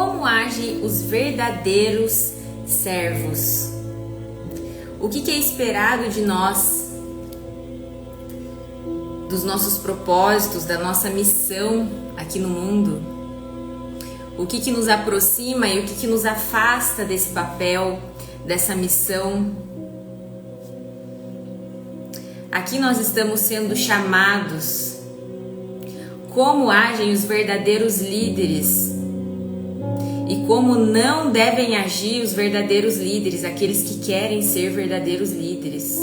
Como agem os verdadeiros servos? O que é esperado de nós, dos nossos propósitos, da nossa missão aqui no mundo? O que nos aproxima e o que nos afasta desse papel, dessa missão? Aqui nós estamos sendo chamados. Como agem os verdadeiros líderes? E como não devem agir os verdadeiros líderes, aqueles que querem ser verdadeiros líderes.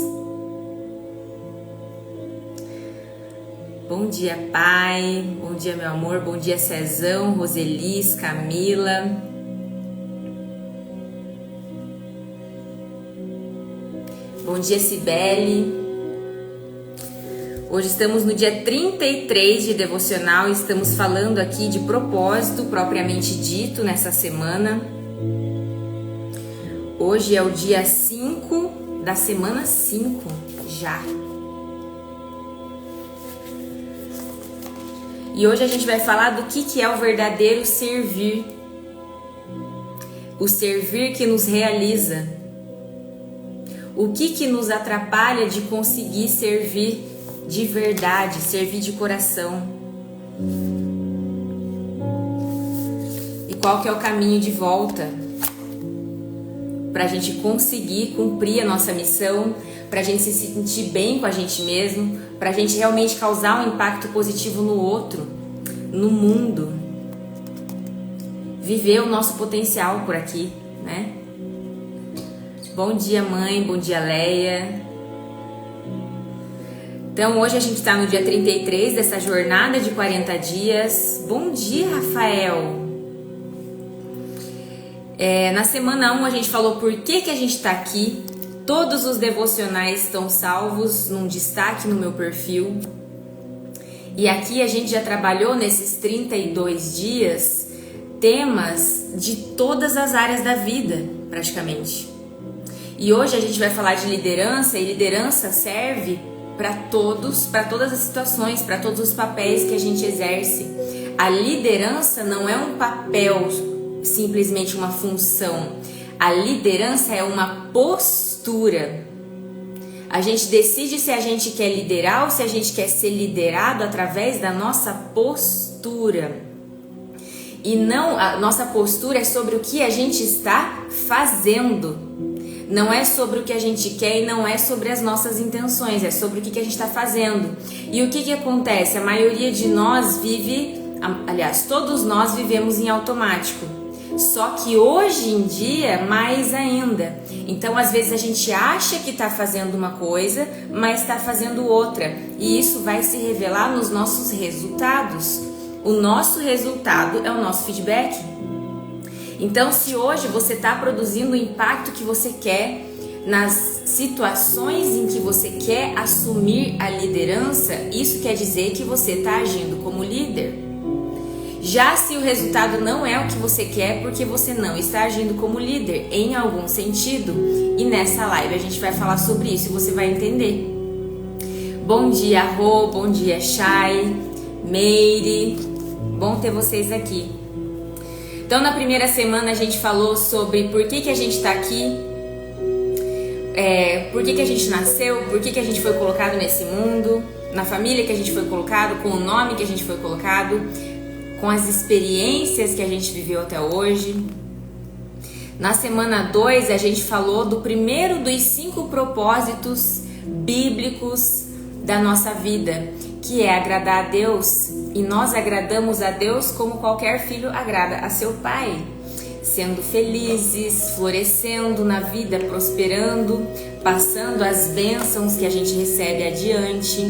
Bom dia, pai. Bom dia, meu amor. Bom dia, Cezão, Roselis, Camila. Bom dia, Cibele. Hoje estamos no dia 33 de devocional e estamos falando aqui de propósito propriamente dito nessa semana. Hoje é o dia 5 da semana 5 já. E hoje a gente vai falar do que é o verdadeiro servir. O servir que nos realiza. O que nos atrapalha de conseguir servir de verdade, servir de coração. E qual que é o caminho de volta para a gente conseguir cumprir a nossa missão, para a gente se sentir bem com a gente mesmo, para a gente realmente causar um impacto positivo no outro, no mundo, viver o nosso potencial por aqui, né? Bom dia, mãe, bom dia, Leia. Então hoje a gente está no dia 33 dessa jornada de 40 dias. Bom dia, Rafael! Na semana 1 a gente falou por que a gente está aqui. Todos os devocionais estão salvos num destaque no meu perfil. E aqui a gente já trabalhou nesses 32 dias temas de todas as áreas da vida, praticamente. E hoje a gente vai falar de liderança, e liderança serve para todas as situações, para todos os papéis que a gente exerce. A liderança não é um papel, simplesmente uma função. A liderança é uma postura. A gente decide se a gente quer liderar ou se a gente quer ser liderado através da nossa postura. E não, a nossa postura é sobre o que a gente está fazendo. Não é sobre o que a gente quer e não é sobre as nossas intenções, é sobre o que a gente está fazendo. E o que acontece? A maioria de nós vive, aliás, todos nós vivemos em automático. Só que hoje em dia, mais ainda. Então, às vezes a gente acha que está fazendo uma coisa, mas está fazendo outra. E isso vai se revelar nos nossos resultados. O nosso resultado é o nosso feedback. Então, se hoje você está produzindo o impacto que você quer nas situações em que você quer assumir a liderança, isso quer dizer que você está agindo como líder. Já se o resultado não é o que você quer, porque você não está agindo como líder em algum sentido. E nessa live a gente vai falar sobre isso e você vai entender. Bom dia, Rô, bom dia, Chay, Meire, bom ter vocês aqui. Então, na primeira semana a gente falou sobre por que a gente está aqui, por que a gente nasceu, por que a gente foi colocado nesse mundo, na família que a gente foi colocado, com o nome que a gente foi colocado, com as experiências que a gente viveu até hoje. Na semana 2 a gente falou do primeiro dos 5 propósitos bíblicos da nossa vida, que é agradar a Deus. E nós agradamos a Deus como qualquer filho agrada a seu pai, sendo felizes, florescendo na vida, prosperando, passando as bênçãos que a gente recebe adiante.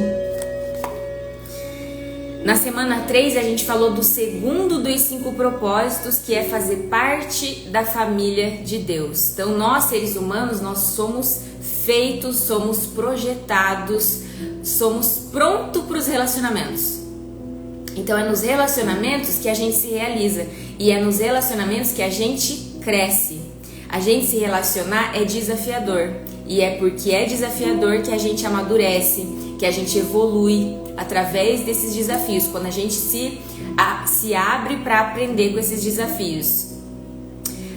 Na semana 3 a gente falou do segundo dos 5 propósitos, que é fazer parte da família de Deus. Então nós, seres humanos, nós somos feitos, somos projetados, somos prontos para os relacionamentos. Então é nos relacionamentos que a gente se realiza e é nos relacionamentos que a gente cresce. A gente se relacionar é desafiador e é porque é desafiador que a gente amadurece, que a gente evolui através desses desafios, quando a gente se abre para aprender com esses desafios.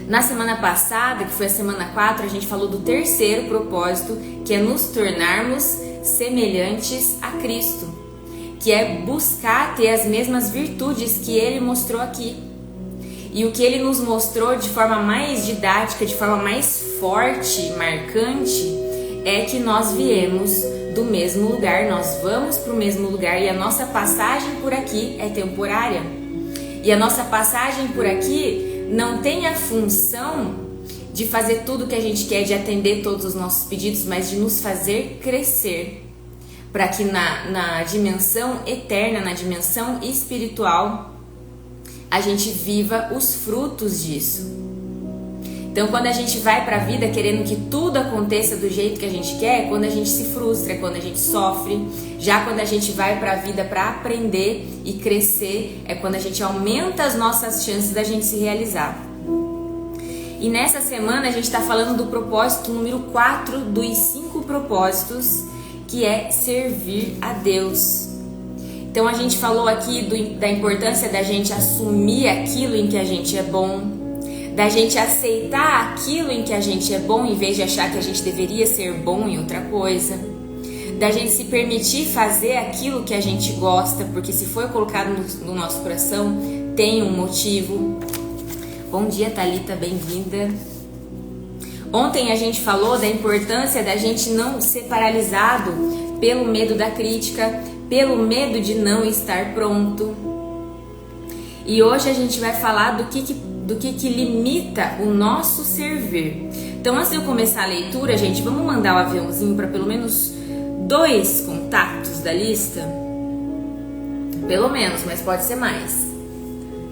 Na semana passada, que foi a semana 4, a gente falou do terceiro propósito, que é nos tornarmos semelhantes a Cristo, que é buscar ter as mesmas virtudes que Ele mostrou aqui. E o que Ele nos mostrou de forma mais didática, de forma mais forte, marcante, é que nós viemos do mesmo lugar, nós vamos para o mesmo lugar e a nossa passagem por aqui é temporária. E a nossa passagem por aqui não tem a função de fazer tudo o que a gente quer, de atender todos os nossos pedidos, mas de nos fazer crescer, para que na dimensão eterna, na dimensão espiritual, a gente viva os frutos disso. Então, quando a gente vai para a vida querendo que tudo aconteça do jeito que a gente quer, quando a gente se frustra, quando a gente sofre. Já quando a gente vai para a vida para aprender e crescer, é quando a gente aumenta as nossas chances da gente se realizar. E nessa semana a gente está falando do propósito número 4 dos 5 propósitos, que é servir a Deus. Então a gente falou aqui da importância da gente assumir aquilo em que a gente é bom, da gente aceitar aquilo em que a gente é bom em vez de achar que a gente deveria ser bom em outra coisa, da gente se permitir fazer aquilo que a gente gosta, porque se foi colocado no nosso coração, tem um motivo. Bom dia, Thalita, bem-vinda. Ontem a gente falou da importância da gente não ser paralisado pelo medo da crítica, pelo medo de não estar pronto. E hoje a gente vai falar do que limita o nosso servir. Então, antes de eu começar a leitura, gente, vamos mandar o aviãozinho para pelo menos 2 contatos da lista. Pelo menos, mas pode ser mais,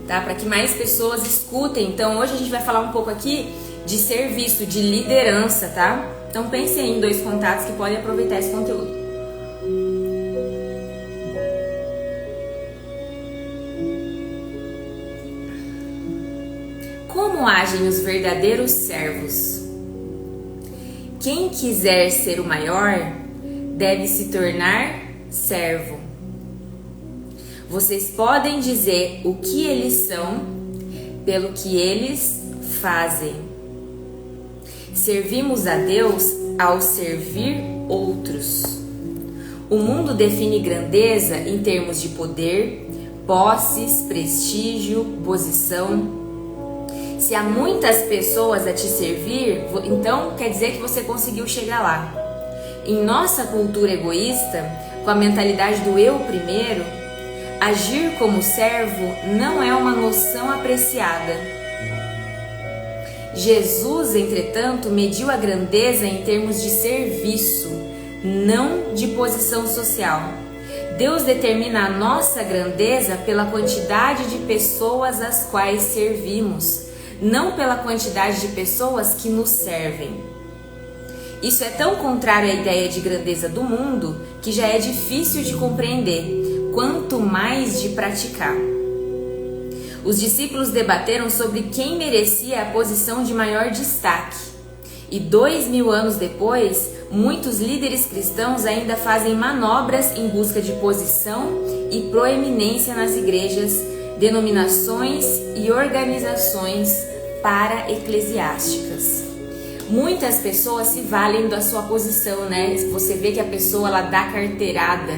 tá? Para que mais pessoas escutem. Então, hoje a gente vai falar um pouco aqui de serviço, de liderança, tá? Então, pensem em 2 contatos que podem aproveitar esse conteúdo. Como agem os verdadeiros servos? Quem quiser ser o maior deve se tornar servo. Vocês podem dizer o que eles são pelo que eles fazem. Servimos a Deus ao servir outros. O mundo define grandeza em termos de poder, posses, prestígio, posição. Se há muitas pessoas a te servir, então quer dizer que você conseguiu chegar lá. Em nossa cultura egoísta, com a mentalidade do eu primeiro, agir como servo não é uma noção apreciada. Jesus, entretanto, mediu a grandeza em termos de serviço, não de posição social. Deus determina a nossa grandeza pela quantidade de pessoas às quais servimos, não pela quantidade de pessoas que nos servem. Isso é tão contrário à ideia de grandeza do mundo que já é difícil de compreender, quanto mais de praticar. Os discípulos debateram sobre quem merecia a posição de maior destaque. E 2000 anos depois, muitos líderes cristãos ainda fazem manobras em busca de posição e proeminência nas igrejas, denominações e organizações para-eclesiásticas. Muitas pessoas se valem da sua posição, né? Você vê que a pessoa, ela dá carteirada,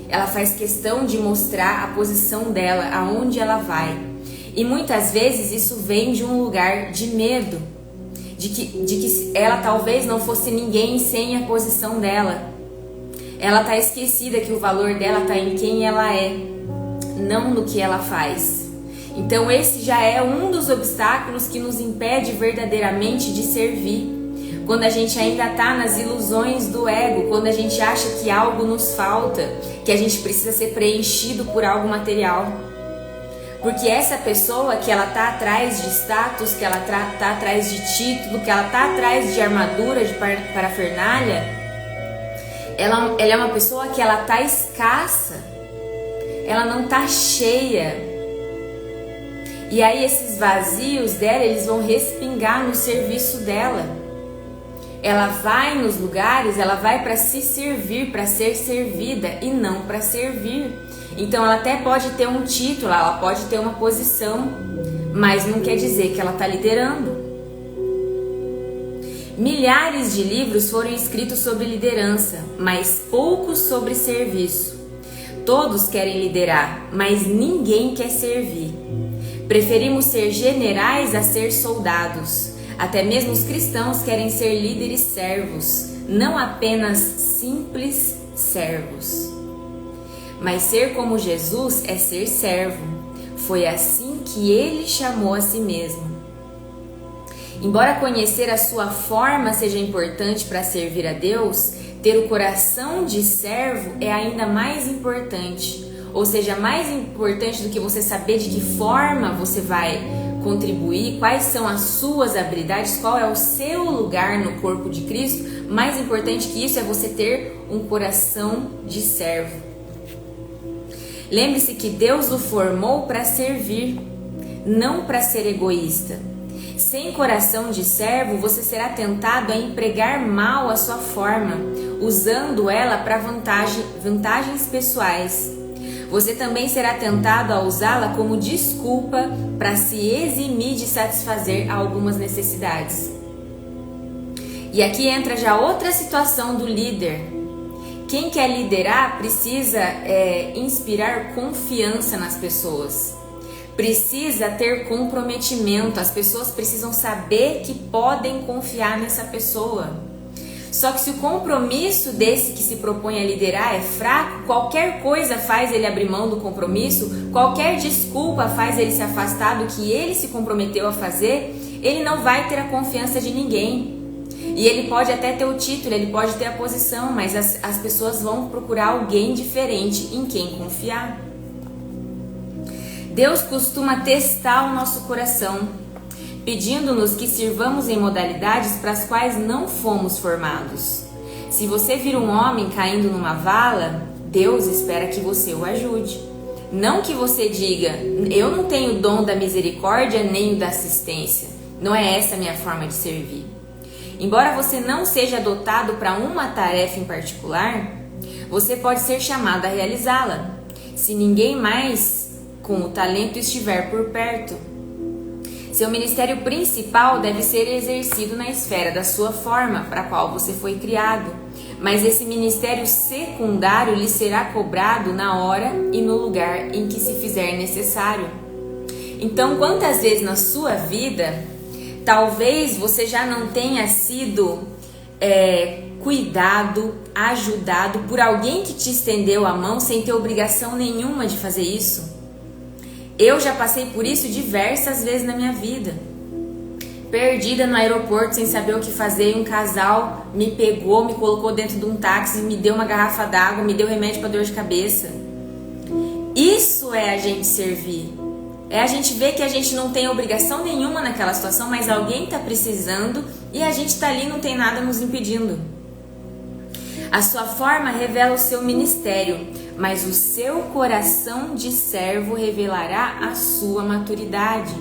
ela faz questão de mostrar a posição dela, aonde ela vai. E muitas vezes isso vem de um lugar de medo, de que ela talvez não fosse ninguém sem a posição dela. Ela está esquecida que o valor dela está em quem ela é, não no que ela faz. Então esse já é um dos obstáculos que nos impede verdadeiramente de servir. Quando a gente ainda está nas ilusões do ego, quando a gente acha que algo nos falta, que a gente precisa ser preenchido por algo material. Porque essa pessoa que ela está atrás de status, que ela está atrás de título, que ela está atrás de armadura, de parafernália, ela é uma pessoa que ela está escassa, ela não está cheia. E aí esses vazios dela, eles vão respingar no serviço dela. Ela vai nos lugares, ela vai para se servir, para ser servida e não para servir. Então ela até pode ter um título, ela pode ter uma posição, mas não quer dizer que ela está liderando. Milhares de livros foram escritos sobre liderança, mas poucos sobre serviço. Todos querem liderar, mas ninguém quer servir. Preferimos ser generais a ser soldados. Até mesmo os cristãos querem ser líderes servos, não apenas simples servos. Mas ser como Jesus é ser servo. Foi assim que ele chamou a si mesmo. Embora conhecer a sua forma seja importante para servir a Deus, ter o coração de servo é ainda mais importante. Ou seja, mais importante do que você saber de que forma você vai contribuir, quais são as suas habilidades, qual é o seu lugar no corpo de Cristo, mais importante que isso é você ter um coração de servo. Lembre-se que Deus o formou para servir, não para ser egoísta. Sem coração de servo, você será tentado a empregar mal a sua forma, usando ela para vantagens pessoais. Você também será tentado a usá-la como desculpa para se eximir de satisfazer algumas necessidades. E aqui entra já outra situação do líder. Quem quer liderar precisa inspirar confiança nas pessoas. Precisa ter comprometimento, as pessoas precisam saber que podem confiar nessa pessoa. Só que se o compromisso desse que se propõe a liderar é fraco, qualquer coisa faz ele abrir mão do compromisso, qualquer desculpa faz ele se afastar do que ele se comprometeu a fazer, ele não vai ter a confiança de ninguém. E ele pode até ter o título, ele pode ter a posição, mas as pessoas vão procurar alguém diferente em quem confiar. Deus costuma testar o nosso coração, pedindo-nos que sirvamos em modalidades para as quais não fomos formados. Se você vir um homem caindo numa vala, Deus espera que você o ajude. Não que você diga, eu não tenho o dom da misericórdia nem o da assistência. Não é essa a minha forma de servir. Embora você não seja dotado para uma tarefa em particular, você pode ser chamado a realizá-la, se ninguém mais com o talento estiver por perto. Seu ministério principal deve ser exercido na esfera da sua forma para a qual você foi criado, mas esse ministério secundário lhe será cobrado na hora e no lugar em que se fizer necessário. Então, quantas vezes na sua vida, talvez você já não tenha sido cuidado, ajudado por alguém que te estendeu a mão sem ter obrigação nenhuma de fazer isso? Eu já passei por isso diversas vezes na minha vida. Perdida no aeroporto sem saber o que fazer, um casal me pegou, me colocou dentro de um táxi, me deu uma garrafa d'água, me deu remédio para dor de cabeça. Isso é a gente servir. É a gente ver que a gente não tem obrigação nenhuma naquela situação, mas alguém está precisando e a gente está ali e não tem nada nos impedindo. A sua forma revela o seu ministério, mas o seu coração de servo revelará a sua maturidade.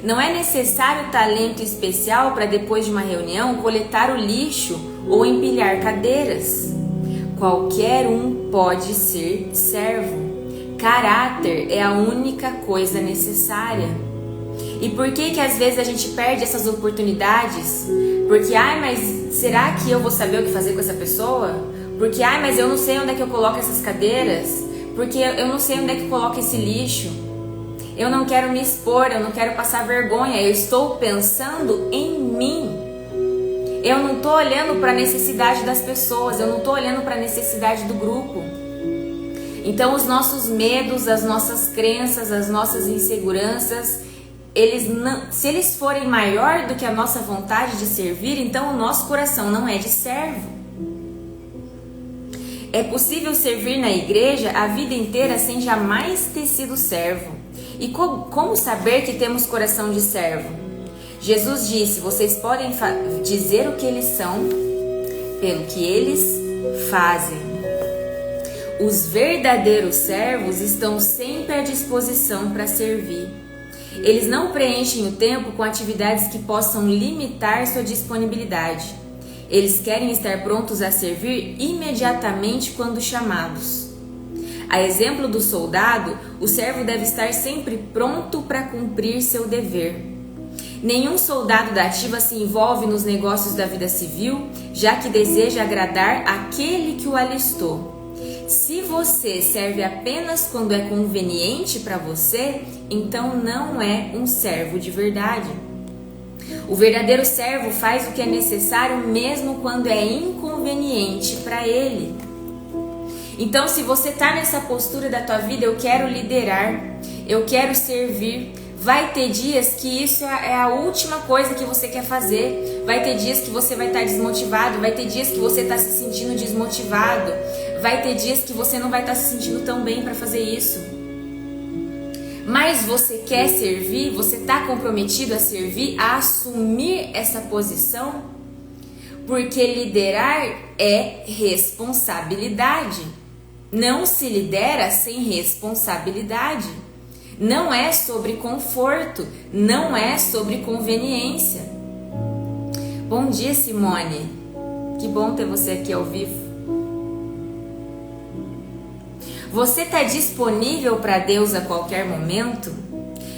Não é necessário talento especial para depois de uma reunião coletar o lixo ou empilhar cadeiras. Qualquer um pode ser servo. Caráter é a única coisa necessária. E por que às vezes a gente perde essas oportunidades? Porque, mas será que eu vou saber o que fazer com essa pessoa? Porque, mas eu não sei onde é que eu coloco essas cadeiras. Porque eu não sei onde é que eu coloco esse lixo. Eu não quero me expor, eu não quero passar vergonha. Eu estou pensando em mim. Eu não estou olhando para a necessidade das pessoas. Eu não estou olhando para a necessidade do grupo. Então, os nossos medos, as nossas crenças, as nossas inseguranças, se eles forem maior do que a nossa vontade de servir, então o nosso coração não é de servo. É possível servir na igreja a vida inteira sem jamais ter sido servo. E como saber que temos coração de servo? Jesus disse, vocês podem dizer o que eles são pelo que eles fazem. Os verdadeiros servos estão sempre à disposição para servir. Eles não preenchem o tempo com atividades que possam limitar sua disponibilidade. Eles querem estar prontos a servir imediatamente quando chamados. A exemplo do soldado, o servo deve estar sempre pronto para cumprir seu dever. Nenhum soldado da ativa se envolve nos negócios da vida civil, já que deseja agradar aquele que o alistou. Se você serve apenas quando é conveniente para você, então não é um servo de verdade. O verdadeiro servo faz o que é necessário mesmo quando é inconveniente para ele. Então, se você está nessa postura da tua vida, eu quero liderar, eu quero servir, vai ter dias que isso é a última coisa que você quer fazer. Vai ter dias que você vai estar desmotivado, vai ter dias que você está se sentindo desmotivado, vai ter dias que você não vai estar se sentindo tão bem para fazer isso. Mas você quer servir, você está comprometido a servir, a assumir essa posição, porque liderar é responsabilidade. Não se lidera sem responsabilidade. Não é sobre conforto, não é sobre conveniência. Bom dia, Simone. Que bom ter você aqui ao vivo. Você está disponível para Deus a qualquer momento?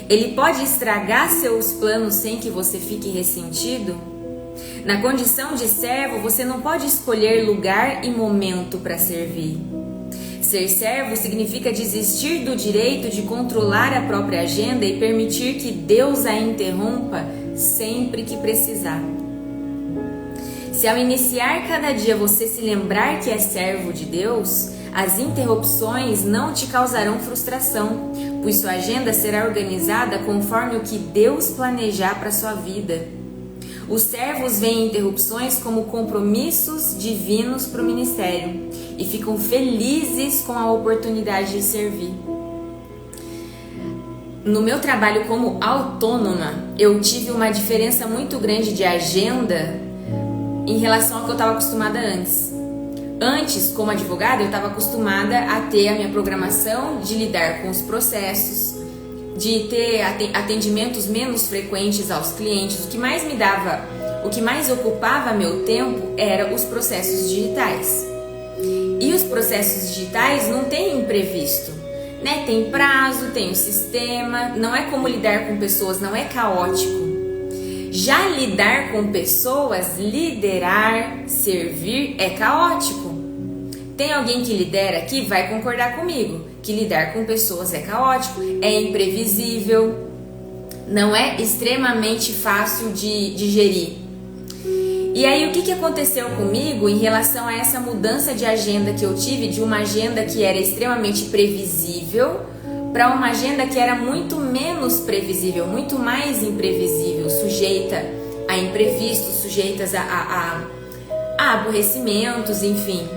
Ele pode estragar seus planos sem que você fique ressentido? Na condição de servo, você não pode escolher lugar e momento para servir. Ser servo significa desistir do direito de controlar a própria agenda e permitir que Deus a interrompa sempre que precisar. Se ao iniciar cada dia você se lembrar que é servo de Deus, as interrupções não te causarão frustração, pois sua agenda será organizada conforme o que Deus planejar para sua vida. Os servos veem interrupções como compromissos divinos para o ministério e ficam felizes com a oportunidade de servir. No meu trabalho como autônoma, eu tive uma diferença muito grande de agenda em relação ao que eu estava acostumada antes. Antes, como advogada, eu estava acostumada a ter a minha programação de lidar com os processos, de ter atendimentos menos frequentes aos clientes. O que mais ocupava meu tempo era os processos digitais. E os processos digitais não têm imprevisto, né? Tem prazo, tem um sistema, não é como lidar com pessoas, não é caótico. Já lidar com pessoas, liderar, servir é caótico. Tem alguém que lidera aqui, vai concordar comigo, que lidar com pessoas é caótico, é imprevisível, não é extremamente fácil de digerir. E aí o que aconteceu comigo em relação a essa mudança de agenda que eu tive, de uma agenda que era extremamente previsível para uma agenda que era muito menos previsível, muito mais imprevisível, sujeita a imprevistos, sujeitas a aborrecimentos, enfim.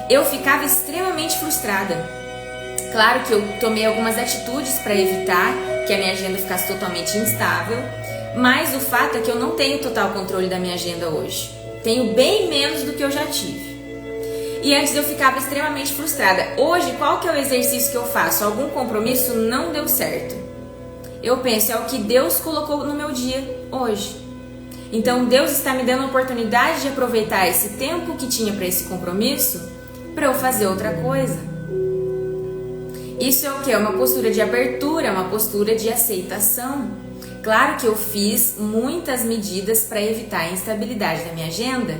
Eu ficava extremamente frustrada. Claro que eu tomei algumas atitudes para evitar que a minha agenda ficasse totalmente instável, mas o fato é que eu não tenho total controle da minha agenda hoje. Tenho bem menos do que eu já tive. E antes eu ficava extremamente frustrada. Hoje, qual que é o exercício que eu faço? Algum compromisso não deu certo. Eu penso, é o que Deus colocou no meu dia hoje. Então Deus está me dando a oportunidade de aproveitar esse tempo que tinha para esse compromisso para eu fazer outra coisa. Isso é o que? É uma postura de abertura, uma postura de aceitação. Claro que eu fiz muitas medidas para evitar a instabilidade da minha agenda.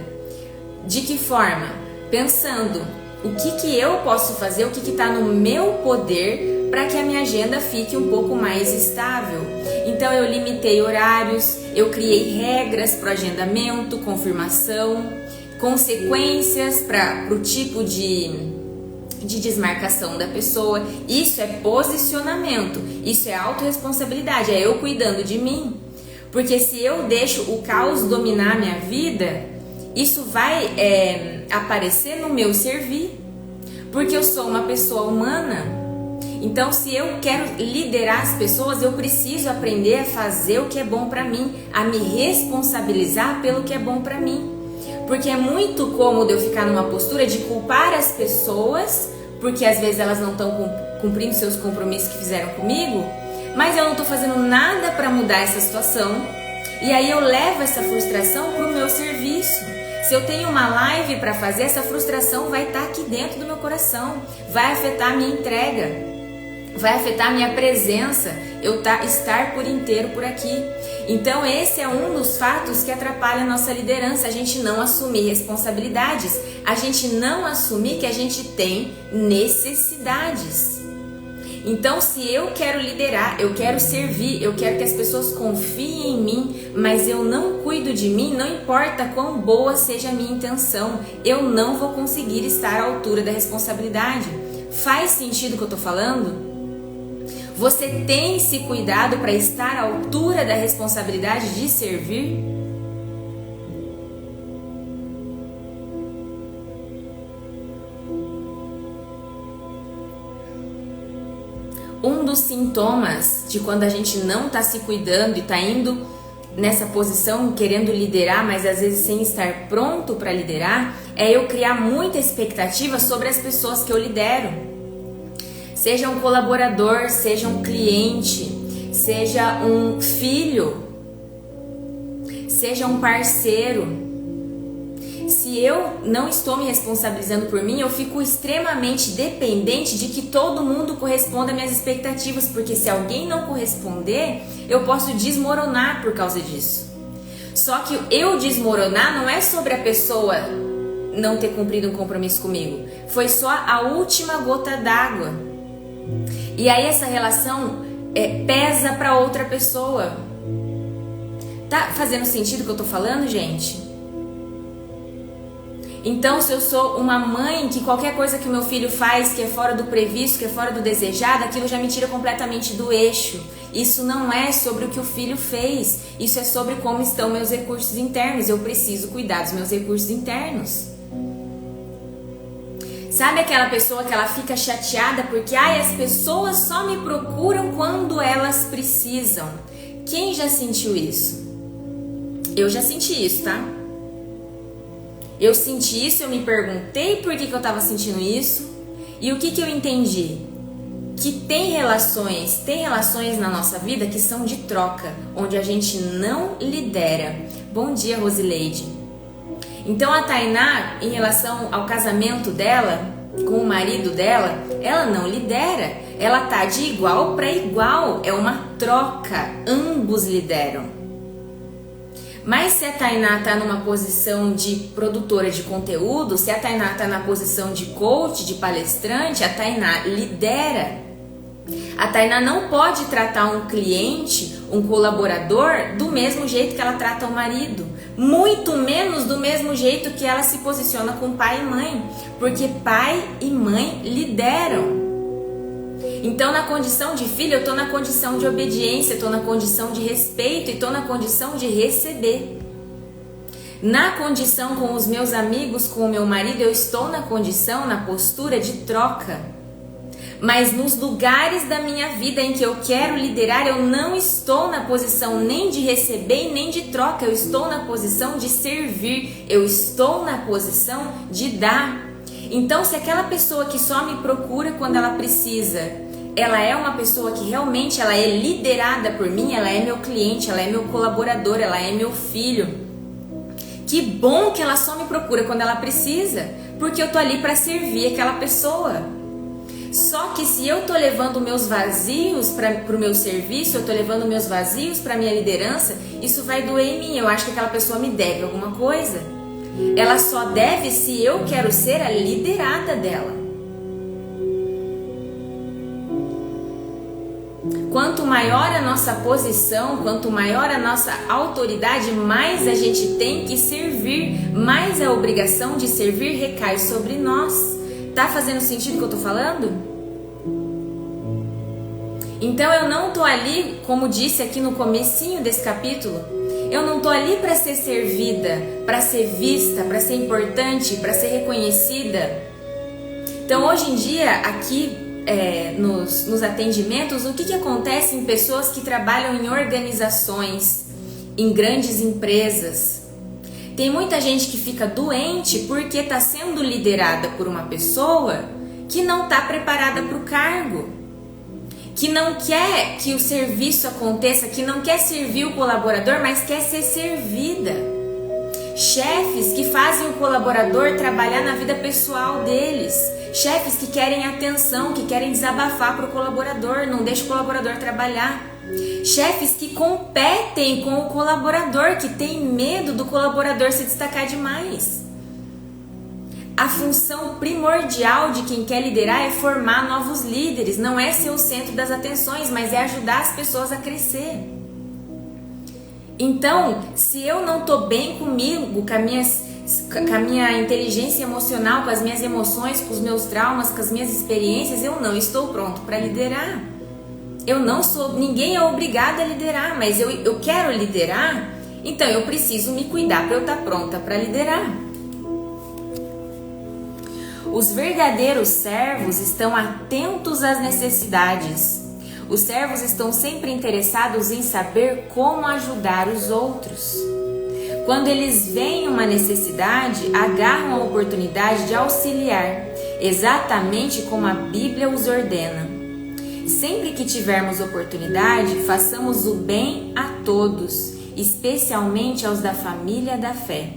De que forma? Pensando o que eu posso fazer, o que está no meu poder para que a minha agenda fique um pouco mais estável. Então eu limitei horários, eu criei regras para o agendamento, confirmação, consequências para o tipo de desmarcação da pessoa. Isso é posicionamento, isso é autorresponsabilidade, é eu cuidando de mim. Porque se eu deixo o caos dominar a minha vida, isso vai aparecer no meu servir, porque eu sou uma pessoa humana. Então, se eu quero liderar as pessoas, eu preciso aprender a fazer o que é bom para mim, a me responsabilizar pelo que é bom para mim. Porque é muito cômodo eu ficar numa postura de culpar as pessoas, porque às vezes elas não estão cumprindo seus compromissos que fizeram comigo, mas eu não estou fazendo nada para mudar essa situação. E aí eu levo essa frustração para o meu serviço. Se eu tenho uma live para fazer, essa frustração vai estar aqui dentro do meu coração, vai afetar a minha entrega, vai afetar a minha presença, eu estar por inteiro por aqui. Então esse é um dos fatos que atrapalha a nossa liderança, a gente não assumir responsabilidades, a gente não assumir que a gente tem necessidades. Então se eu quero liderar, eu quero servir, eu quero que as pessoas confiem em mim, mas eu não cuido de mim, não importa quão boa seja a minha intenção, eu não vou conseguir estar à altura da responsabilidade. Faz sentido o que eu tô falando? Você tem se cuidado para estar à altura da responsabilidade de servir? Um dos sintomas de quando a gente não está se cuidando e está indo nessa posição querendo liderar, mas às vezes sem estar pronto para liderar, é eu criar muita expectativa sobre as pessoas que eu lidero. Seja um colaborador, seja um cliente, seja um filho, seja um parceiro. Se eu não estou me responsabilizando por mim, eu fico extremamente dependente de que todo mundo corresponda às minhas expectativas, porque se alguém não corresponder, eu posso desmoronar por causa disso. Só que eu desmoronar não é sobre a pessoa não ter cumprido um compromisso comigo, foi só a última gota d'água. E aí essa relação pesa para outra pessoa. Tá fazendo sentido o que eu tô falando, gente? Então, se eu sou uma mãe que qualquer coisa que o meu filho faz que é fora do previsto, que é fora do desejado, aquilo já me tira completamente do eixo. Isso não é sobre o que o filho fez, isso é sobre como estão meus recursos internos. Eu preciso cuidar dos meus recursos internos. Sabe aquela pessoa que ela fica chateada porque as pessoas só me procuram quando elas precisam? Quem já sentiu isso? Eu já senti isso, tá? Eu senti isso, eu me perguntei por que eu tava sentindo isso e o que eu entendi? Que tem relações na nossa vida que são de troca, onde a gente não lidera. Bom dia, Rosileide. Então a Tainá, em relação ao casamento dela com o marido dela, ela não lidera, ela tá de igual para igual, é uma troca, ambos lideram. Mas se a Tainá tá numa posição de produtora de conteúdo, se a Tainá tá na posição de coach, de palestrante, a Tainá lidera. A Tainá não pode tratar um cliente, um colaborador, do mesmo jeito que ela trata o marido. Muito menos do mesmo jeito que ela se posiciona com pai e mãe. Porque pai e mãe lideram. Então, na condição de filho, eu estou na condição de obediência, estou na condição de respeito e estou na condição de receber. Na condição com os meus amigos, com o meu marido, eu estou na condição, na postura de troca. Mas nos lugares da minha vida em que eu quero liderar, eu não estou na posição nem de receber nem de troca, eu estou na posição de servir, eu estou na posição de dar. Então, se aquela pessoa que só me procura quando ela precisa, ela é uma pessoa que realmente ela é liderada por mim, ela é meu cliente, ela é meu colaborador, ela é meu filho. Que bom que ela só me procura quando ela precisa, porque eu tô ali para servir aquela pessoa. Só que se eu tô levando meus vazios para o meu serviço, eu tô levando meus vazios para minha liderança, isso vai doer em mim. Eu acho que aquela pessoa me deve alguma coisa. Ela só deve se eu quero ser a liderada dela. Quanto maior a nossa posição, quanto maior a nossa autoridade, mais a gente tem que servir, mais a obrigação de servir recai sobre nós. Tá fazendo sentido o que eu tô falando? Então eu não tô ali, como disse aqui no comecinho desse capítulo, eu não tô ali para ser servida, para ser vista, para ser importante, para ser reconhecida. Então hoje em dia, aqui nos atendimentos, o que acontece em pessoas que trabalham em organizações, em grandes empresas? Tem muita gente que fica doente porque está sendo liderada por uma pessoa que não está preparada para o cargo, que não quer que o serviço aconteça, que não quer servir o colaborador, mas quer ser servida. Chefes que fazem o colaborador trabalhar na vida pessoal deles. Chefes que querem atenção, que querem desabafar para o colaborador, não deixa o colaborador trabalhar. Chefes que competem com o colaborador, que tem medo do colaborador se destacar demais. A função primordial de quem quer liderar é formar novos líderes, não é ser o centro das atenções, mas é ajudar as pessoas a crescer. Então, se eu não estou bem comigo, com a minha inteligência emocional, com as minhas emoções, com os meus traumas, com as minhas experiências, eu não estou pronto para liderar. Ninguém é obrigado a liderar, mas eu quero liderar, então eu preciso me cuidar para eu estar pronta para liderar. Os verdadeiros servos estão atentos às necessidades. Os servos estão sempre interessados em saber como ajudar os outros. Quando eles veem uma necessidade, agarram a oportunidade de auxiliar, exatamente como a Bíblia os ordena. Sempre que tivermos oportunidade, façamos o bem a todos, especialmente aos da família da fé.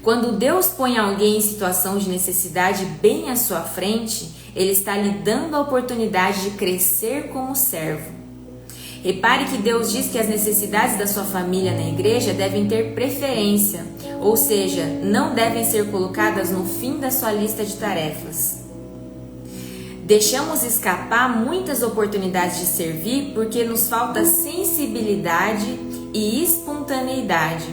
Quando Deus põe alguém em situação de necessidade bem à sua frente, Ele está lhe dando a oportunidade de crescer como servo. Repare que Deus diz que as necessidades da sua família na igreja devem ter preferência, ou seja, não devem ser colocadas no fim da sua lista de tarefas. Deixamos escapar muitas oportunidades de servir porque nos falta sensibilidade e espontaneidade.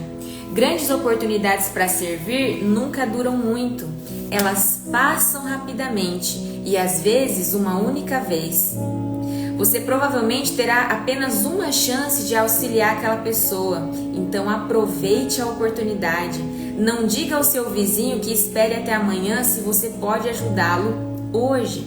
Grandes oportunidades para servir nunca duram muito, elas passam rapidamente e às vezes uma única vez. Você provavelmente terá apenas uma chance de auxiliar aquela pessoa, então aproveite a oportunidade. Não diga ao seu vizinho que espere até amanhã se você pode ajudá-lo hoje.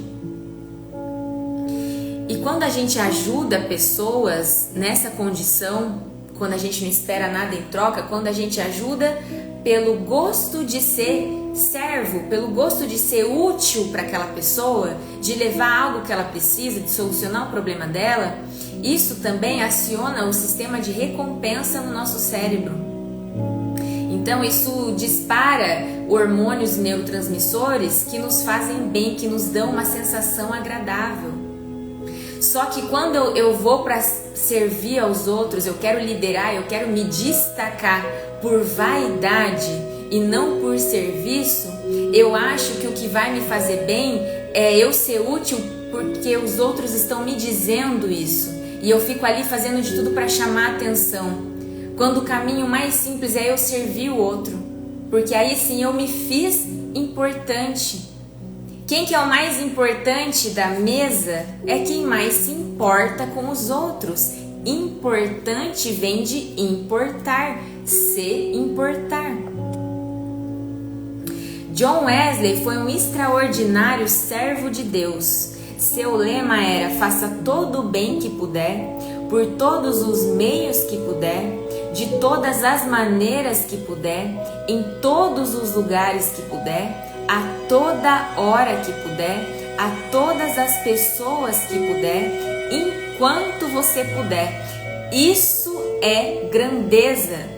E quando a gente ajuda pessoas nessa condição, quando a gente não espera nada em troca, quando a gente ajuda pelo gosto de ser servo, pelo gosto de ser útil para aquela pessoa, de levar algo que ela precisa, de solucionar o problema dela, isso também aciona o sistema de recompensa no nosso cérebro. Então isso dispara hormônios e neurotransmissores que nos fazem bem, que nos dão uma sensação agradável. Só que quando eu vou para servir aos outros, eu quero liderar, eu quero me destacar por vaidade e não por serviço, eu acho que o que vai me fazer bem é eu ser útil porque os outros estão me dizendo isso. E eu fico ali fazendo de tudo para chamar a atenção. Quando o caminho mais simples é eu servir o outro, porque aí sim eu me fiz importante. Quem que é o mais importante da mesa é quem mais se importa com os outros. Importante vem de importar, se importar. John Wesley foi um extraordinário servo de Deus. Seu lema era: faça todo o bem que puder, por todos os meios que puder, de todas as maneiras que puder, em todos os lugares que puder, a toda hora que puder, a todas as pessoas que puder, enquanto você puder. Isso é grandeza.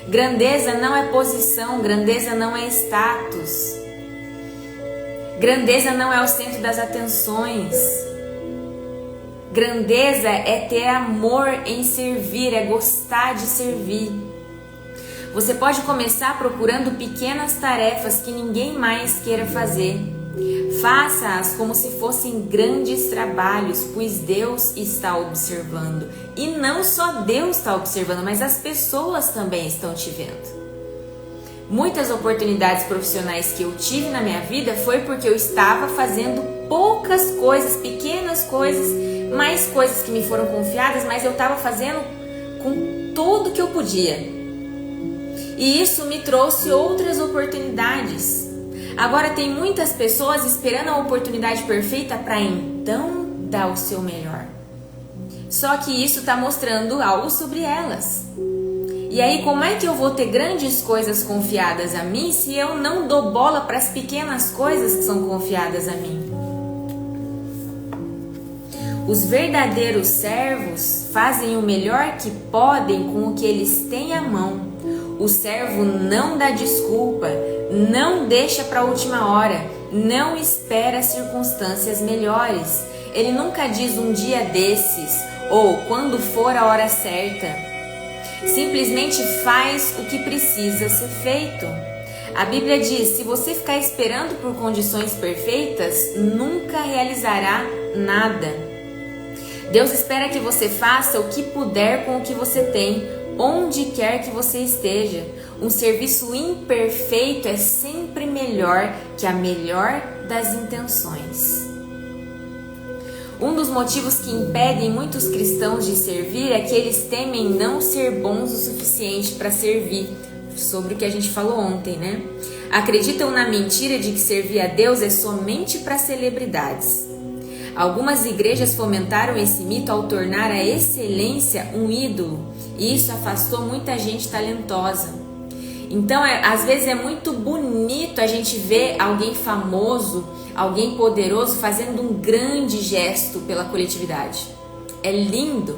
Grandeza não é posição, grandeza não é status. Grandeza não é o centro das atenções. Grandeza é ter amor em servir, é gostar de servir. Você pode começar procurando pequenas tarefas que ninguém mais queira fazer. Faça-as como se fossem grandes trabalhos, pois Deus está observando. E não só Deus está observando, mas as pessoas também estão te vendo. Muitas oportunidades profissionais que eu tive na minha vida foi porque eu estava fazendo poucas coisas, pequenas coisas, mais coisas que me foram confiadas, mas eu estava fazendo com tudo que eu podia. E isso me trouxe outras oportunidades. Agora tem muitas pessoas esperando a oportunidade perfeita para então dar o seu melhor. Só que isso está mostrando algo sobre elas. E aí, como é que eu vou ter grandes coisas confiadas a mim se eu não dou bola para as pequenas coisas que são confiadas a mim? Os verdadeiros servos fazem o melhor que podem com o que eles têm à mão. O servo não dá desculpa, não deixa para a última hora, não espera circunstâncias melhores. Ele nunca diz um dia desses ou quando for a hora certa. Simplesmente faz o que precisa ser feito. A Bíblia diz: se você ficar esperando por condições perfeitas, nunca realizará nada. Deus espera que você faça o que puder com o que você tem, onde quer que você esteja. Um serviço imperfeito é sempre melhor que a melhor das intenções. Um dos motivos que impedem muitos cristãos de servir é que eles temem não ser bons o suficiente para servir, sobre o que a gente falou ontem, né? Acreditam na mentira de que servir a Deus é somente para celebridades. Algumas igrejas fomentaram esse mito ao tornar a excelência um ídolo, e isso afastou muita gente talentosa. Então, às vezes é muito bonito a gente ver alguém famoso, alguém poderoso fazendo um grande gesto pela coletividade. É lindo.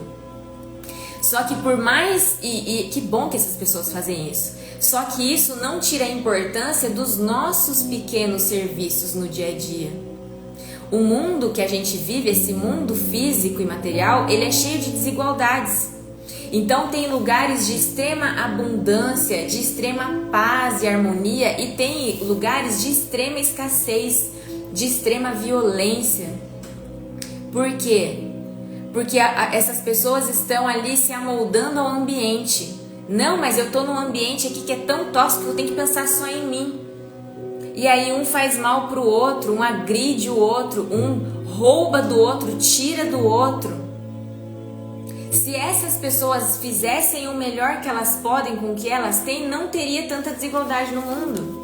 Só que por mais... E que bom que essas pessoas fazem isso. Só que isso não tira a importância dos nossos pequenos serviços no dia a dia. O mundo que a gente vive, esse mundo físico e material, ele é cheio de desigualdades. Então tem lugares de extrema abundância, de extrema paz e harmonia, e tem lugares de extrema escassez, de extrema violência. Por quê? Porque essas pessoas estão ali se amoldando ao ambiente. Não, mas eu estou num ambiente aqui que é tão tóxico que eu tenho que pensar só em mim. E aí um faz mal pro outro, um agride o outro, um rouba do outro, tira do outro. Se essas pessoas fizessem o melhor que elas podem com o que elas têm, não teria tanta desigualdade no mundo.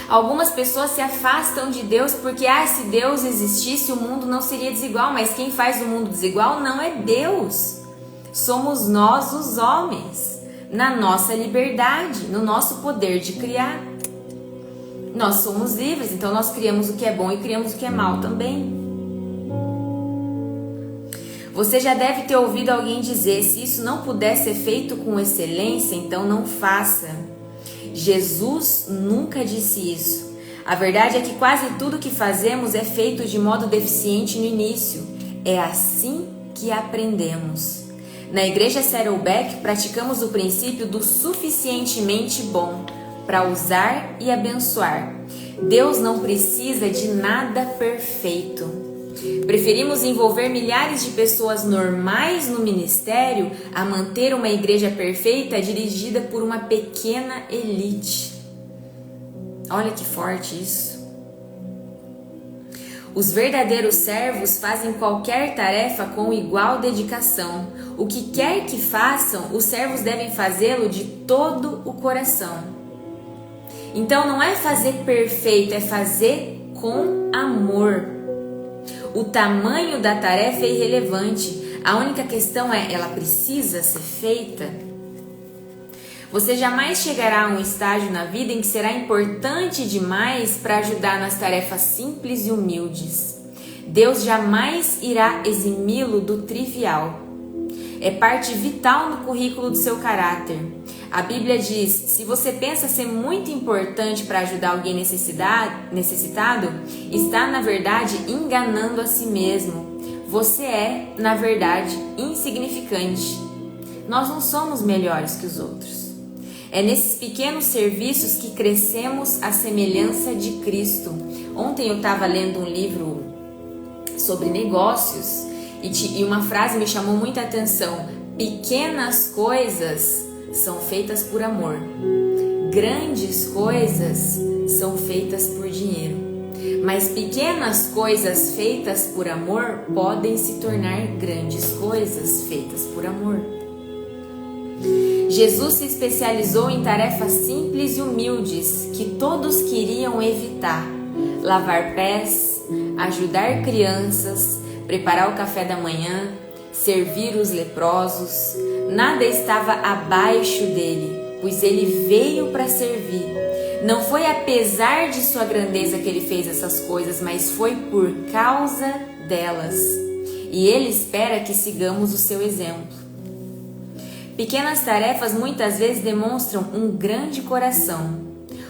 Algumas pessoas se afastam de Deus porque, se Deus existisse, o mundo não seria desigual. Mas quem faz o mundo desigual não é Deus. Somos nós, os homens, na nossa liberdade, no nosso poder de criar. Nós somos livres, então nós criamos o que é bom e criamos o que é mal também. Você já deve ter ouvido alguém dizer: se isso não puder ser feito com excelência, então não faça. Jesus nunca disse isso. A verdade é que quase tudo que fazemos é feito de modo deficiente no início. É assim que aprendemos. Na Igreja Saddleback, praticamos o princípio do suficientemente bom para usar e abençoar. Deus não precisa de nada perfeito. Preferimos envolver milhares de pessoas normais no ministério a manter uma igreja perfeita dirigida por uma pequena elite. Olha que forte isso. Os verdadeiros servos fazem qualquer tarefa com igual dedicação. O que quer que façam, os servos devem fazê-lo de todo o coração. Então não é fazer perfeito, é fazer com amor. O tamanho da tarefa é irrelevante. A única questão é: ela precisa ser feita? Você jamais chegará a um estágio na vida em que será importante demais para ajudar nas tarefas simples e humildes. Deus jamais irá eximi-lo do trivial. É parte vital no currículo do seu caráter. A Bíblia diz: se você pensa ser muito importante para ajudar alguém necessitado, está na verdade enganando a si mesmo. Você é, na verdade, insignificante. Nós não somos melhores que os outros. É nesses pequenos serviços que crescemos à semelhança de Cristo. Ontem eu estava lendo um livro sobre negócios e uma frase me chamou muita atenção: pequenas coisas são feitas por amor, grandes coisas são feitas por dinheiro, mas pequenas coisas feitas por amor podem se tornar grandes coisas feitas por amor. Jesus se especializou em tarefas simples e humildes que todos queriam evitar: lavar pés, ajudar crianças, preparar o café da manhã, servir os leprosos. Nada estava abaixo dele, pois ele veio para servir. Não foi apesar de sua grandeza que ele fez essas coisas, mas foi por causa delas. E ele espera que sigamos o seu exemplo. Pequenas tarefas muitas vezes demonstram um grande coração.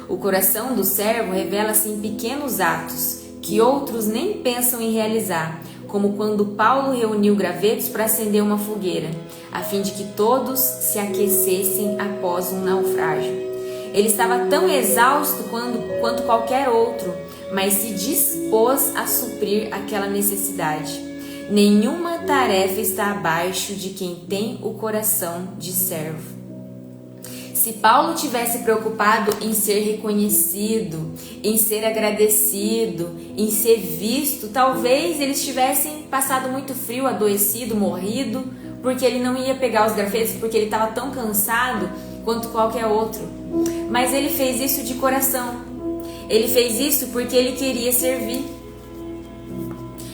O coração do servo revela-se em pequenos atos que outros nem pensam em realizar, como quando Paulo reuniu gravetos para acender uma fogueira, a fim de que todos se aquecessem após um naufrágio. Ele estava tão exausto quanto qualquer outro, mas se dispôs a suprir aquela necessidade. Nenhuma tarefa está abaixo de quem tem o coração de servo. Se Paulo tivesse preocupado em ser reconhecido, em ser agradecido, em ser visto, talvez eles tivessem passado muito frio, adoecido, morrido, porque ele não ia pegar os gravetos, porque ele estava tão cansado quanto qualquer outro. Mas ele fez isso de coração. Ele fez isso porque ele queria servir.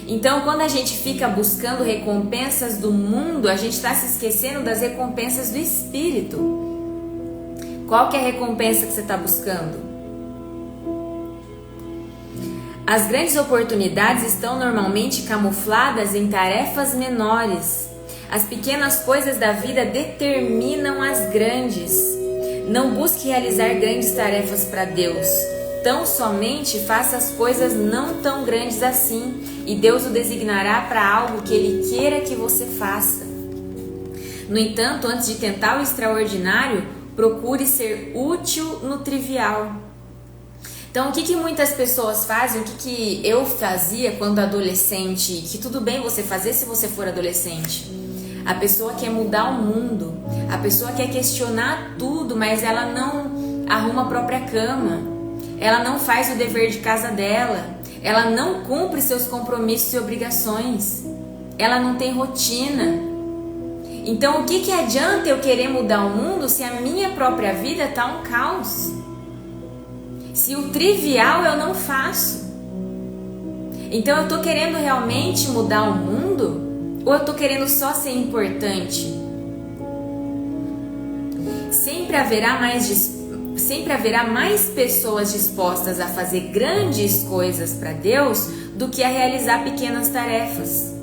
Então, quando a gente fica buscando recompensas do mundo, a gente está se esquecendo das recompensas do Espírito. Qual que é a recompensa que você está buscando? As grandes oportunidades estão normalmente camufladas em tarefas menores. As pequenas coisas da vida determinam as grandes. Não busque realizar grandes tarefas para Deus. Tão somente faça as coisas não tão grandes assim, e Deus o designará para algo que Ele queira que você faça. No entanto, antes de tentar o extraordinário, procure ser útil no trivial. Então, o que muitas pessoas fazem, o que eu fazia quando adolescente, que tudo bem você fazer se você for adolescente. A pessoa quer mudar o mundo, a pessoa quer questionar tudo, mas ela não arruma a própria cama, ela não faz o dever de casa dela, ela não cumpre seus compromissos e obrigações, ela não tem rotina. Então, o que adianta eu querer mudar o mundo se a minha própria vida está um caos? Se o trivial eu não faço? Então, eu estou querendo realmente mudar o mundo? Ou eu estou querendo só ser importante? Sempre haverá mais pessoas dispostas a fazer grandes coisas para Deus do que a realizar pequenas tarefas.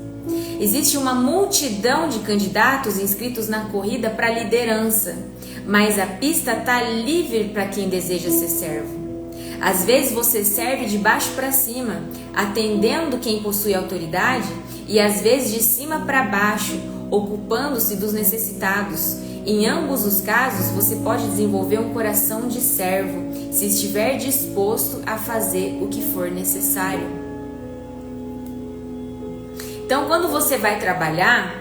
Existe uma multidão de candidatos inscritos na corrida para a liderança, mas a pista está livre para quem deseja ser servo. Às vezes você serve de baixo para cima, atendendo quem possui autoridade, e às vezes de cima para baixo, ocupando-se dos necessitados. Em ambos os casos, você pode desenvolver um coração de servo, se estiver disposto a fazer o que for necessário. Então, quando você vai trabalhar,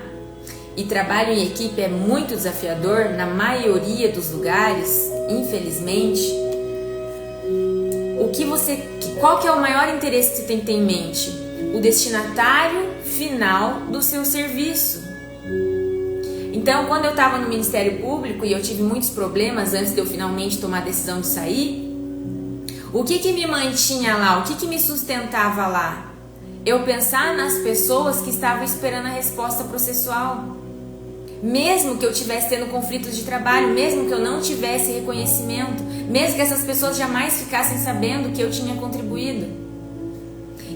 e trabalho em equipe é muito desafiador, na maioria dos lugares, infelizmente, qual que é o maior interesse que você tem que ter em mente? O destinatário final do seu serviço. Então, quando eu estava no Ministério Público e eu tive muitos problemas antes de eu finalmente tomar a decisão de sair, o que me mantinha lá? O que me sustentava lá? Eu pensar nas pessoas que estavam esperando a resposta processual. Mesmo que eu estivesse tendo conflitos de trabalho, mesmo que eu não tivesse reconhecimento, mesmo que essas pessoas jamais ficassem sabendo que eu tinha contribuído.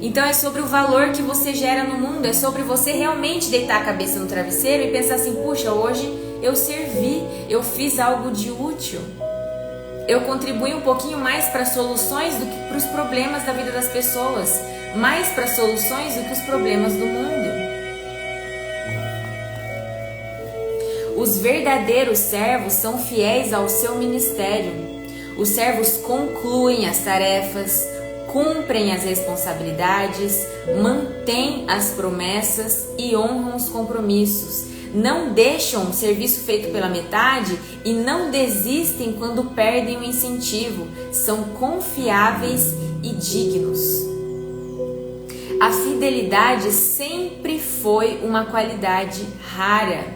Então é sobre o valor que você gera no mundo, é sobre você realmente deitar a cabeça no travesseiro e pensar assim, puxa, hoje eu servi, eu fiz algo de útil. Eu contribuí um pouquinho mais para soluções do que para os problemas da vida das pessoas, mais para soluções do que os problemas do mundo. Os verdadeiros servos são fiéis ao seu ministério. Os servos concluem as tarefas, cumprem as responsabilidades, mantêm as promessas e honram os compromissos. Não deixam o serviço feito pela metade e não desistem quando perdem o incentivo. São confiáveis e dignos. A fidelidade sempre foi uma qualidade rara.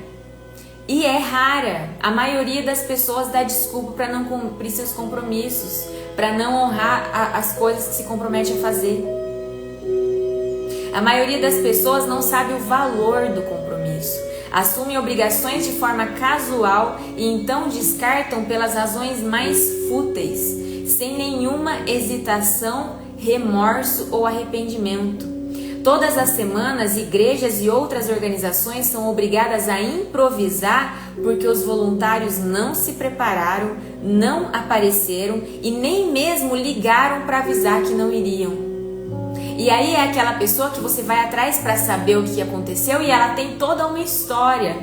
E é rara. A maioria das pessoas dá desculpa para não cumprir seus compromissos, para não honrar as coisas que se compromete a fazer. A maioria das pessoas não sabe o valor do compromisso, assumem obrigações de forma casual e então descartam pelas razões mais fúteis, sem nenhuma hesitação, remorso ou arrependimento. Todas as semanas, igrejas e outras organizações são obrigadas a improvisar porque os voluntários não se prepararam, não apareceram e nem mesmo ligaram para avisar que não iriam. E aí é aquela pessoa que você vai atrás para saber o que aconteceu e ela tem toda uma história.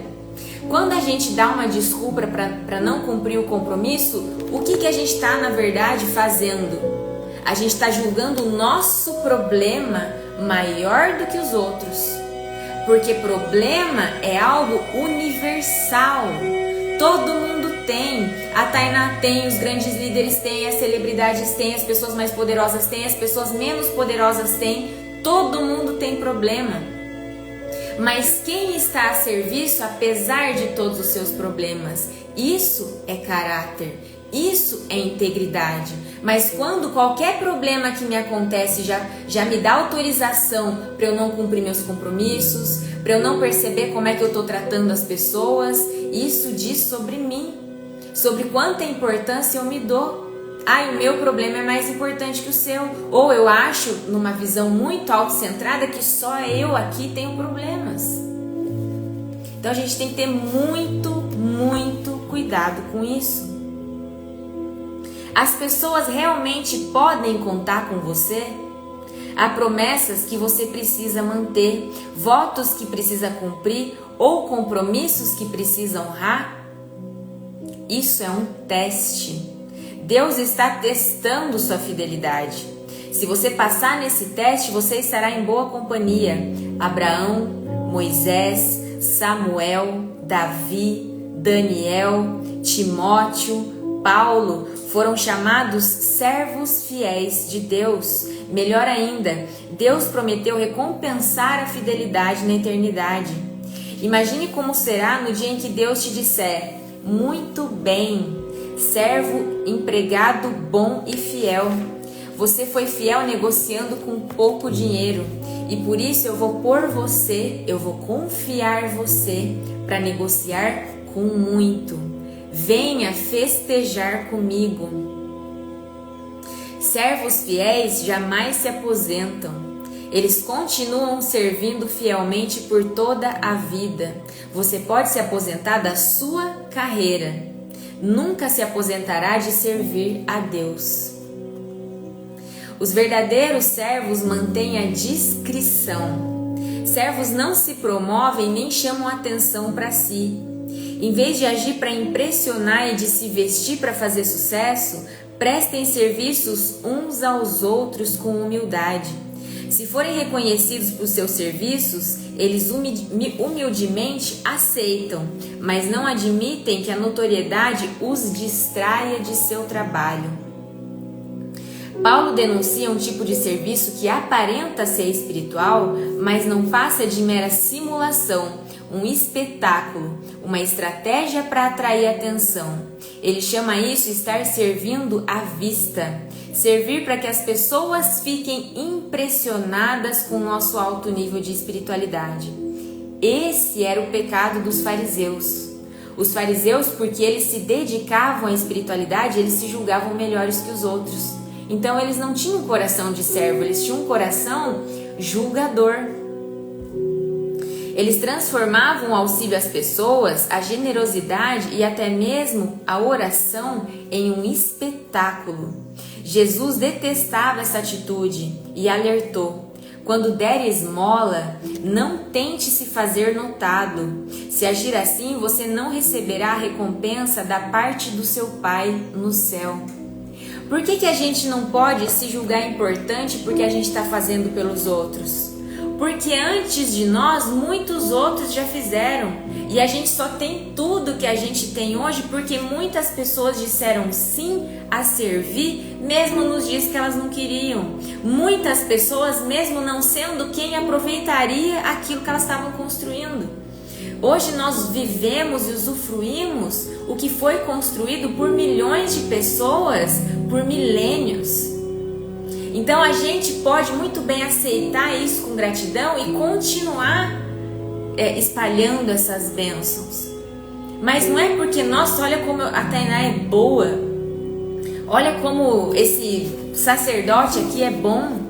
Quando a gente dá uma desculpa para não cumprir o compromisso, o que a gente está, na verdade, fazendo? A gente está julgando o nosso problema maior do que os outros. Porque problema é algo universal. Todo mundo tem. A Tainá tem, os grandes líderes têm, as celebridades têm, as pessoas mais poderosas têm, as pessoas menos poderosas têm. Todo mundo tem problema. Mas quem está a serviço apesar de todos os seus problemas? Isso é caráter. Isso é integridade. Mas quando qualquer problema que me acontece já me dá autorização para eu não cumprir meus compromissos, para eu não perceber como é que eu estou tratando as pessoas, isso diz sobre mim, sobre quanta importância eu me dou. O meu problema é mais importante que o seu. Ou eu acho, numa visão muito autocentrada, que só eu aqui tenho problemas. Então a gente tem que ter muito, muito cuidado com isso. As pessoas realmente podem contar com você? Há promessas que você precisa manter, votos que precisa cumprir ou compromissos que precisa honrar? Isso é um teste. Deus está testando sua fidelidade. Se você passar nesse teste, você estará em boa companhia. Abraão, Moisés, Samuel, Davi, Daniel, Timóteo, Paulo foram chamados servos fiéis de Deus. Melhor ainda, Deus prometeu recompensar a fidelidade na eternidade. Imagine como será no dia em que Deus te disser: muito bem, servo, empregado bom e fiel. Você foi fiel negociando com pouco dinheiro e por isso eu vou confiar você para negociar com muito. Venha festejar comigo. Servos fiéis jamais se aposentam. Eles continuam servindo fielmente por toda a vida. Você pode se aposentar da sua carreira. Nunca se aposentará de servir a Deus. Os verdadeiros servos mantêm a discrição. Servos não se promovem nem chamam atenção para si. Em vez de agir para impressionar e de se vestir para fazer sucesso, prestem serviços uns aos outros com humildade. Se forem reconhecidos por seus serviços, eles humildemente aceitam, mas não admitem que a notoriedade os distraia de seu trabalho. Paulo denuncia um tipo de serviço que aparenta ser espiritual, mas não passa de mera simulação, um espetáculo, uma estratégia para atrair atenção. Ele chama isso estar servindo à vista, servir para que as pessoas fiquem impressionadas com o nosso alto nível de espiritualidade. Esse era o pecado dos fariseus. Os fariseus, porque eles se dedicavam à espiritualidade, eles se julgavam melhores que os outros. Então eles não tinham um coração de servo, eles tinham um coração julgador. Eles transformavam o auxílio às pessoas, a generosidade e até mesmo a oração em um espetáculo. Jesus detestava essa atitude e alertou: quando der esmola, não tente se fazer notado. Se agir assim, você não receberá a recompensa da parte do seu Pai no céu. Por que a gente não pode se julgar importante porque a gente está fazendo pelos outros? Porque antes de nós, muitos outros já fizeram. E a gente só tem tudo que a gente tem hoje porque muitas pessoas disseram sim a servir, mesmo nos dias que elas não queriam. Muitas pessoas, mesmo não sendo quem aproveitaria aquilo que elas estavam construindo. Hoje nós vivemos e usufruímos o que foi construído por milhões de pessoas por milênios. Então a gente pode muito bem aceitar isso com gratidão e continuar espalhando essas bênçãos. Mas não é porque, nossa, olha como a Tainá é boa, olha como esse sacerdote aqui é bom.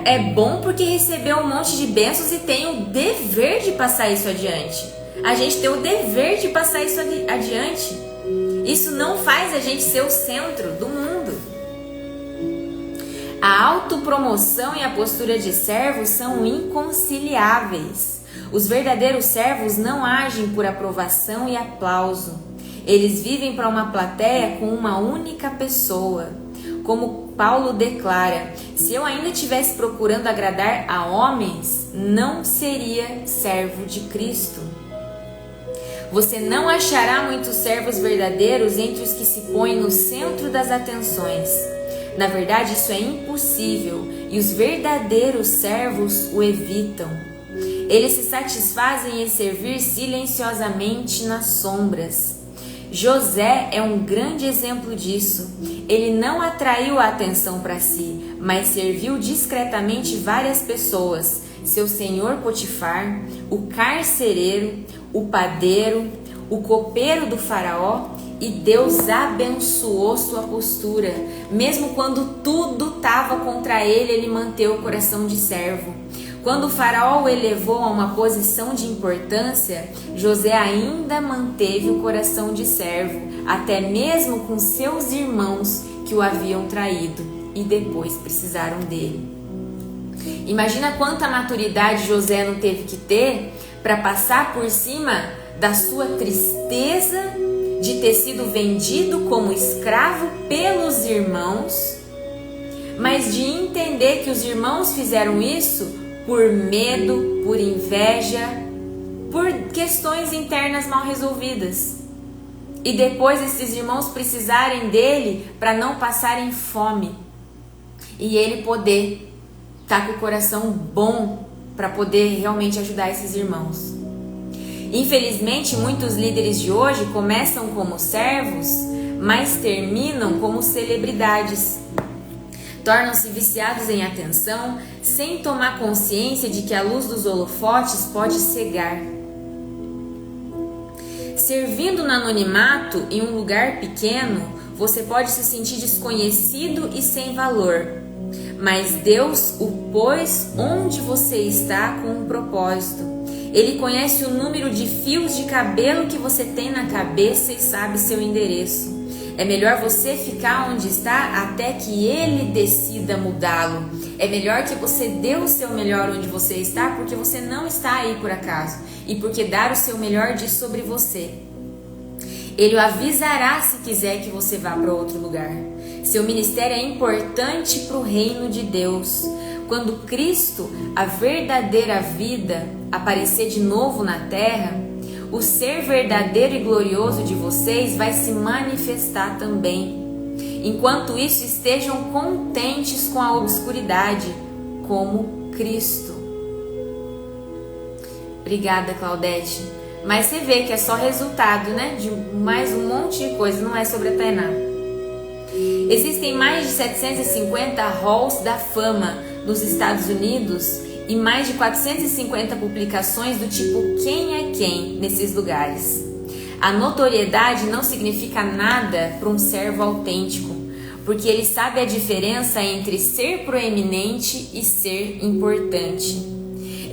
É bom porque recebeu um monte de bênçãos e tem o dever de passar isso adiante. A gente tem o dever de passar isso adiante. Isso não faz a gente ser o centro do mundo. A autopromoção e a postura de servo são inconciliáveis. Os verdadeiros servos não agem por aprovação e aplauso. Eles vivem para uma plateia com uma única pessoa. Como Paulo declara, se eu ainda estivesse procurando agradar a homens, não seria servo de Cristo. Você não achará muitos servos verdadeiros entre os que se põem no centro das atenções. Na verdade, isso é impossível e os verdadeiros servos o evitam. Eles se satisfazem em servir silenciosamente nas sombras. José é um grande exemplo disso. Ele não atraiu a atenção para si, mas serviu discretamente várias pessoas. Seu senhor Potifar, o carcereiro, o padeiro, o copeiro do faraó, e Deus abençoou sua postura. Mesmo quando tudo estava contra ele, ele manteve o coração de servo. Quando o faraó o elevou a uma posição de importância, José ainda manteve o coração de servo, até mesmo com seus irmãos que o haviam traído e depois precisaram dele. Imagina quanta maturidade José não teve que ter para passar por cima da sua tristeza de ter sido vendido como escravo pelos irmãos, mas de entender que os irmãos fizeram isso por medo, por inveja, por questões internas mal resolvidas. E depois esses irmãos precisarem dele para não passarem fome. E ele poder estar com o coração bom para poder realmente ajudar esses irmãos. Infelizmente, muitos líderes de hoje começam como servos, mas terminam como celebridades. Tornam-se viciados em atenção, sem tomar consciência de que a luz dos holofotes pode cegar. Servindo no anonimato em um lugar pequeno, você pode se sentir desconhecido e sem valor. Mas Deus o pôs onde você está com um propósito. Ele conhece o número de fios de cabelo que você tem na cabeça e sabe seu endereço. É melhor você ficar onde está até que Ele decida mudá-lo. É melhor que você dê o seu melhor onde você está, porque você não está aí por acaso. E porque dar o seu melhor diz sobre você. Ele o avisará se quiser que você vá para outro lugar. Seu ministério é importante para o reino de Deus. Quando Cristo, a verdadeira vida, aparecer de novo na terra, o ser verdadeiro e glorioso de vocês vai se manifestar também. Enquanto isso, estejam contentes com a obscuridade, como Cristo. Obrigada, Claudete. Mas você vê que é só resultado, né? De mais um monte de coisa, não é sobre a Tainá. Existem mais de 750 halls da fama nos Estados Unidos e mais de 450 publicações do tipo Quem é Quem nesses lugares. A notoriedade não significa nada para um servo autêntico, porque ele sabe a diferença entre ser proeminente e ser importante.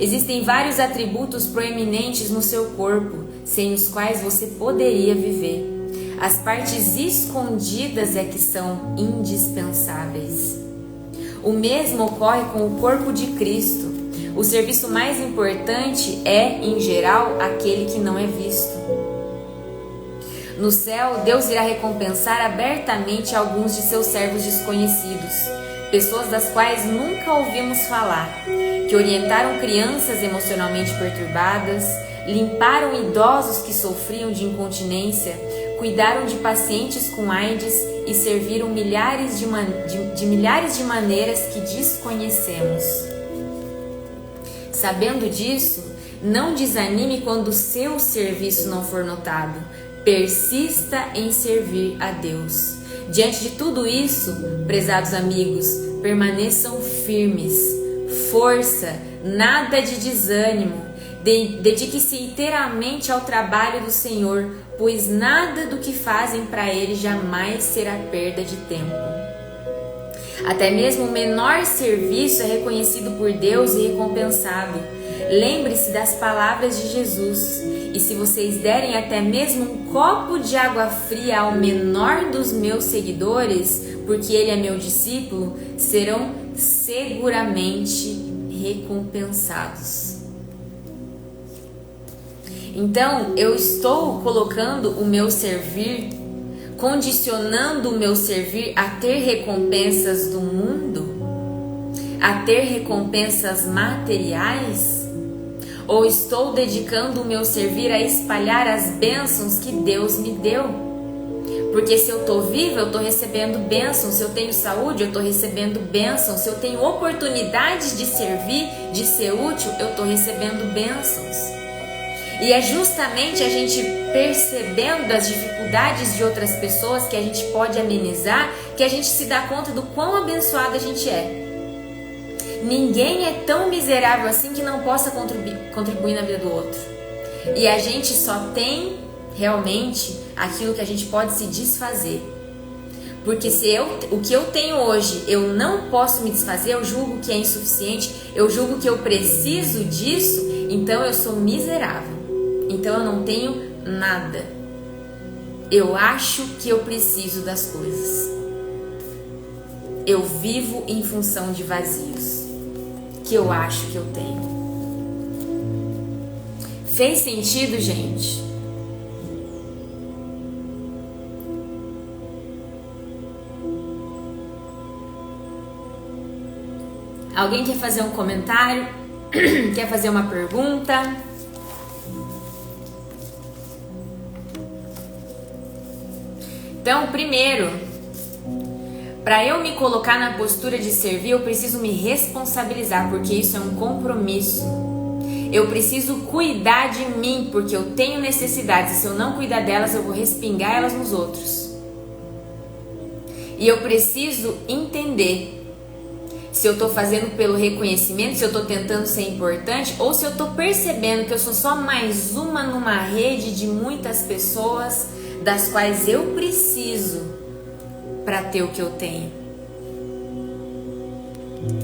Existem vários atributos proeminentes no seu corpo, sem os quais você poderia viver. As partes escondidas é que são indispensáveis. O mesmo ocorre com o corpo de Cristo. O serviço mais importante é, em geral, aquele que não é visto. No céu, Deus irá recompensar abertamente alguns de seus servos desconhecidos, pessoas das quais nunca ouvimos falar, que orientaram crianças emocionalmente perturbadas, limparam idosos que sofriam de incontinência, cuidaram de pacientes com AIDS e serviram milhares de maneiras que desconhecemos. Sabendo disso, não desanime quando o seu serviço não for notado. Persista em servir a Deus. Diante de tudo isso, prezados amigos, permaneçam firmes. Força, nada de desânimo. Dedique-se inteiramente ao trabalho do Senhor, pois nada do que fazem para Ele jamais será perda de tempo. Até mesmo o menor serviço é reconhecido por Deus e recompensado. Lembre-se das palavras de Jesus. E se vocês derem até mesmo um copo de água fria ao menor dos meus seguidores, porque ele é meu discípulo, serão seguramente recompensados. Então, eu estou colocando o meu servir, condicionando o meu servir a ter recompensas do mundo, a ter recompensas materiais? Ou estou dedicando o meu servir a espalhar as bênçãos que Deus me deu? Porque se eu estou viva, eu estou recebendo bênçãos. Se eu tenho saúde, eu estou recebendo bênçãos. Se eu tenho oportunidades de servir, de ser útil, eu estou recebendo bênçãos. E é justamente a gente percebendo as dificuldades de outras pessoas que a gente pode amenizar, que a gente se dá conta do quão abençoado a gente é. Ninguém é tão miserável assim que não possa contribuir na vida do outro. E a gente só tem realmente aquilo que a gente pode se desfazer. Porque se o que eu tenho hoje eu não posso me desfazer, eu julgo que é insuficiente, eu julgo que eu preciso disso, então eu sou miserável. Então eu não tenho nada. Eu acho que eu preciso das coisas. Eu vivo em função de vazios que eu acho que eu tenho. Fez sentido, gente? Alguém quer fazer um comentário? Quer fazer uma pergunta? Então, primeiro, para eu me colocar na postura de servir, eu preciso me responsabilizar, porque isso é um compromisso. Eu preciso cuidar de mim, porque eu tenho necessidades, e se eu não cuidar delas, eu vou respingar elas nos outros. E eu preciso entender se eu estou fazendo pelo reconhecimento, se eu estou tentando ser importante, ou se eu estou percebendo que eu sou só mais uma numa rede de muitas pessoas das quais eu preciso para ter o que eu tenho.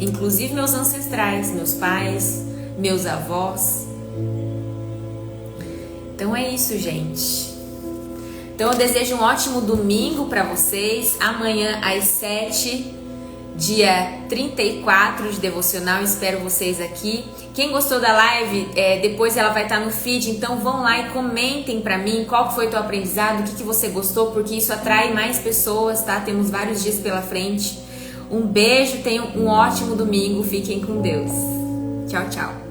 Inclusive meus ancestrais, meus pais, meus avós. Então é isso, gente. Então eu desejo um ótimo domingo para vocês. Amanhã às 7, dia 34 de devocional, espero vocês aqui. Quem gostou da live, depois ela vai estar no feed, então vão lá e comentem pra mim qual foi o teu aprendizado, o que você gostou, porque isso atrai mais pessoas, tá? Temos vários dias pela frente. Um beijo, tenham um ótimo domingo, fiquem com Deus. Tchau, tchau.